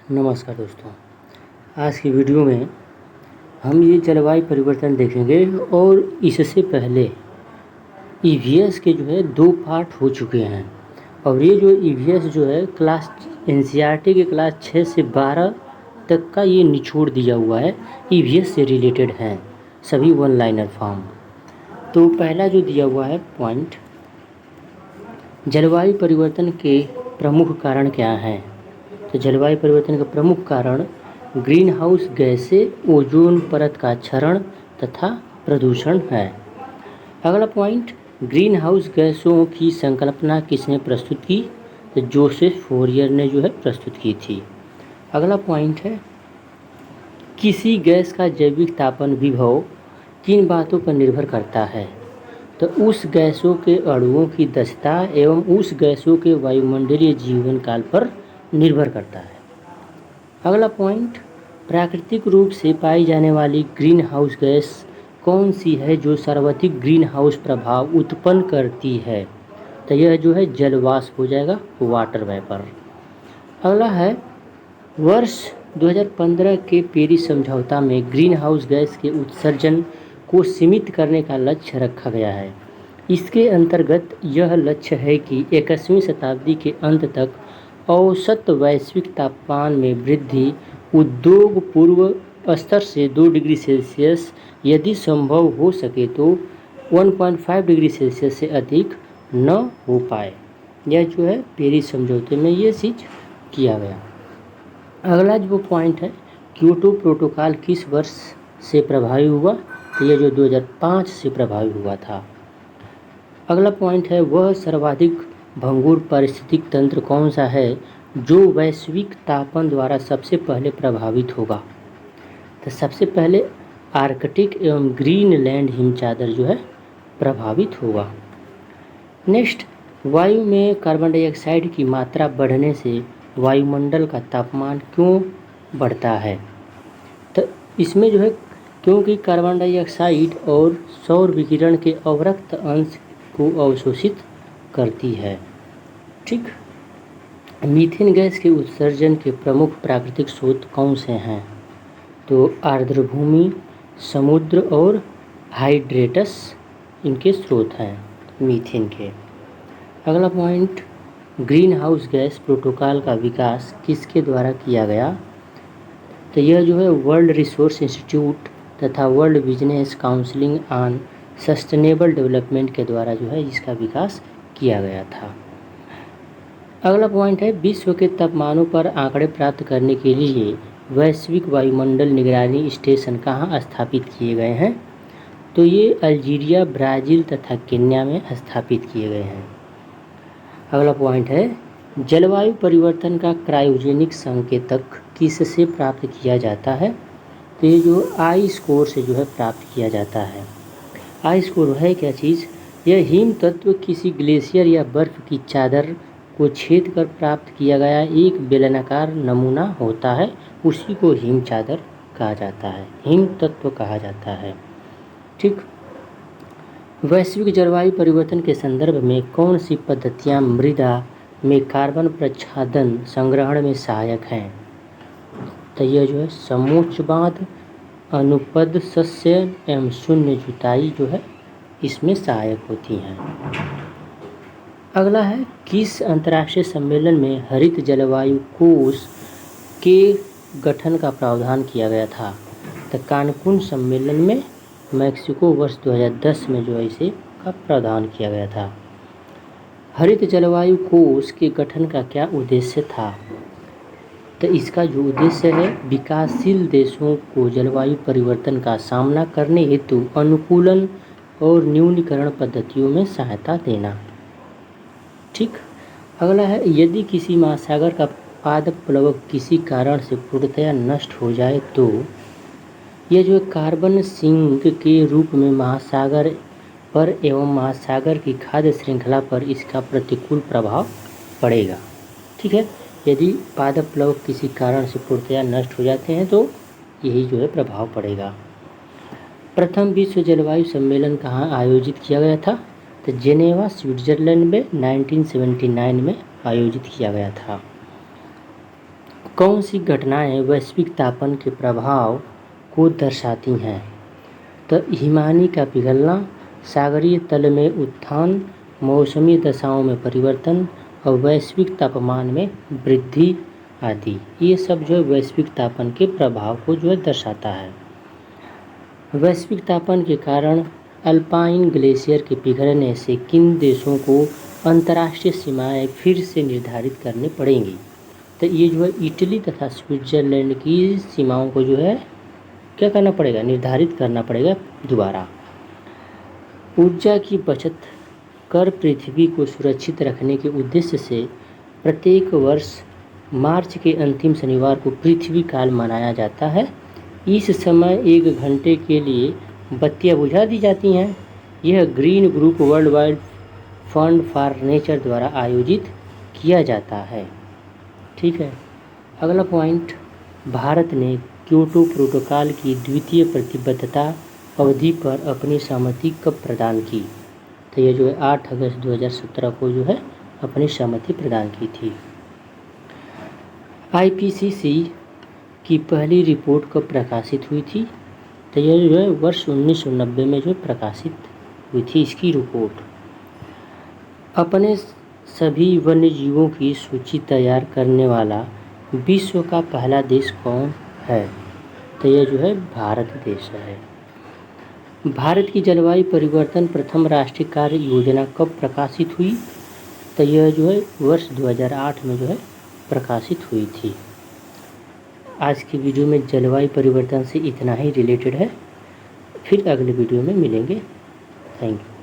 नमस्कार दोस्तों। आज की वीडियो में हम ये जलवायु परिवर्तन देखेंगे और इससे पहले ईवीएस के जो है 2 पार्ट हो चुके हैं और ये जो ईवीएस जो है क्लास एनसीईआरटी के क्लास 6 से 12 तक का ये निचोड़ दिया हुआ है, ईवीएस से रिलेटेड हैं सभी वन लाइनर फॉर्म। तो पहला जो दिया हुआ है पॉइंट, जलवायु परिवर्तन के प्रमुख कारण क्या हैं। तो जलवायु परिवर्तन का प्रमुख कारण ग्रीन हाउस गैसें, ओजोन परत का क्षरण तथा प्रदूषण है। अगला पॉइंट, ग्रीन हाउस गैसों की संकल्पना किसने प्रस्तुत की। तो जोसेफ फोरियर ने जो है प्रस्तुत की थी। अगला पॉइंट है, किसी गैस का जैविक तापन विभव किन बातों पर निर्भर करता है। तो उस गैसों के अणुओं की दक्षता एवं उस गैसों के वायुमंडलीय जीवन काल पर निर्भर करता है। अगला पॉइंट, प्राकृतिक रूप से पाई जाने वाली ग्रीन हाउस गैस कौन सी है जो सर्वाधिक ग्रीन हाउस प्रभाव उत्पन्न करती है। तो यह जो है जलवाष्प हो जाएगा, वाटर वेपर। अगला है, वर्ष 2015 के पेरिस समझौता में ग्रीन हाउस गैस के उत्सर्जन को सीमित करने का लक्ष्य रखा गया है। इसके अंतर्गत यह लक्ष्य है कि 21वीं शताब्दी के अंत तक औसत वैश्विक तापमान में वृद्धि उद्योग पूर्व स्तर से 2 डिग्री सेल्सियस, यदि संभव हो सके तो 1.5 डिग्री सेल्सियस से अधिक न हो पाए। यह जो है पेरिस समझौते में ये चीज़ किया गया। अगला जो पॉइंट है, क्योटो प्रोटोकॉल किस वर्ष से प्रभावी हुआ। तो यह जो 2005 से प्रभावी हुआ था। अगला पॉइंट है, वह सर्वाधिक भंगुर पारिस्थितिक तंत्र कौन सा है जो वैश्विक तापन द्वारा सबसे पहले प्रभावित होगा। तो सबसे पहले आर्कटिक एवं ग्रीनलैंड हिमचादर जो है प्रभावित होगा। नेक्स्ट, वायु में कार्बन डाइऑक्साइड की मात्रा बढ़ने से वायुमंडल का तापमान क्यों बढ़ता है। तो इसमें जो है क्योंकि कार्बन डाइऑक्साइड और सौर विकिरण के अवरक्त अंश को अवशोषित करती है। ठीक, मीथेन गैस के उत्सर्जन के प्रमुख प्राकृतिक स्रोत कौन से हैं। तो आर्द्र भूमि, समुद्र और हाइड्रेटस इनके स्रोत हैं मीथेन के। अगला point, green house gas protocol का विकास किसके द्वारा किया गया। तो यह जो है वर्ल्ड रिसोर्स इंस्टीट्यूट तथा world business counselling on sustainable development के द्वारा जो है इसका विकास किया गया था। अगला पॉइंट है, विश्व के तापमानों पर आंकड़े प्राप्त करने के लिए वैश्विक वायुमंडल निगरानी स्टेशन कहाँ स्थापित किए गए हैं। तो ये अल्जीरिया, ब्राज़ील तथा केन्या में स्थापित किए गए हैं। अगला पॉइंट है, जलवायु परिवर्तन का क्रायोजेनिक संकेतक किससे प्राप्त किया जाता है। तो ये जो आई स्कोर से जो है प्राप्त किया जाता है। आई स्कोर है क्या चीज़, यह हिम तत्व किसी ग्लेशियर या बर्फ़ की चादर को छेद कर प्राप्त किया गया एक बेलनाकार नमूना होता है, उसी को हिम चादर कहा जाता है, हिम तत्व कहा जाता है। ठीक, वैश्विक जलवायु परिवर्तन के संदर्भ में कौन सी पद्धतियाँ मृदा में कार्बन प्रच्छादन संग्रहण में सहायक हैं। तो यह जो है समोच्च बाँध, अनुपद सस्यन एवं शून्य जुताई जो है इसमें सहायक होती हैं। अगला है, किस अंतर्राष्ट्रीय सम्मेलन में हरित जलवायु कोष के गठन का प्रावधान किया गया था। तो कानकुन सम्मेलन में मैक्सिको वर्ष 2010 में जो है इसे का प्रावधान किया गया था। हरित जलवायु कोष के गठन का क्या उद्देश्य था। तो इसका जो उद्देश्य है, विकासशील देशों को जलवायु परिवर्तन का सामना करने हेतु अनुकूलन और न्यूनीकरण पद्धतियों में सहायता देना। ठीक, अगला है, यदि किसी महासागर का पादप प्लवक किसी कारण से पूर्णतया नष्ट हो जाए तो यह जो कार्बन सिंक के रूप में महासागर पर एवं महासागर की खाद्य श्रृंखला पर इसका प्रतिकूल प्रभाव पड़ेगा। ठीक है, यदि पादप प्लवक किसी कारण से पूर्णतया नष्ट हो जाते हैं तो यही जो है प्रभाव पड़ेगा। प्रथम विश्व जलवायु सम्मेलन कहाँ आयोजित किया गया था। तो जेनेवा स्विट्ज़रलैंड में 1979 में आयोजित किया गया था। कौन सी घटनाएं वैश्विक तापन के प्रभाव को दर्शाती हैं? तो हिमानी का पिघलना, सागरीय तल में उत्थान, मौसमी दशाओं में परिवर्तन और वैश्विक तापमान में वृद्धि आदि। ये सब जो है वैश्विक तापन के प्रभाव को जो है दर्शाता है। वैश्विक तापन के कारण अल्पाइन ग्लेशियर के पिघलने से किन देशों को अंतर्राष्ट्रीय सीमाएं फिर से निर्धारित करनी पड़ेंगी? तो ये जो है इटली तथा स्विट्जरलैंड की सीमाओं को जो है क्या करना पड़ेगा? निर्धारित करना पड़ेगा दोबारा। ऊर्जा की बचत कर पृथ्वी को सुरक्षित रखने के उद्देश्य से प्रत्येक वर्ष मार्च के अंतिम शनिवार को पृथ्वी काल मनाया जाता है। इस समय 1 घंटे के लिए बत्तियां बुझा दी जाती हैं। यह green group world wide fund for nature द्वारा आयोजित किया जाता है। ठीक है। अगला पॉइंट, भारत ने क्योटो प्रोटोकॉल की द्वितीय प्रतिबद्धता अवधि पर अपनी सहमति कब प्रदान की? तो ये जो है 8 अगस्त 2017 को जो है अपनी सहमति प्रदान की थी। IPCC की पहली रिपोर्ट कब प्रकाशित हुई थी? तो यह जो है वर्ष 1990 में जो प्रकाशित हुई थी इसकी रिपोर्ट। अपने सभी वन्य जीवों की सूची तैयार करने वाला विश्व का पहला देश कौन है? तो यह जो है भारत देश है। भारत की जलवायु परिवर्तन प्रथम राष्ट्रीय कार्य योजना कब प्रकाशित हुई? तो यह जो है वर्ष 2008 में जो है प्रकाशित हुई थी। आज की वीडियो में जलवायु परिवर्तन से इतना ही रिलेटेड है। फिर अगले वीडियो में मिलेंगे। Thank you.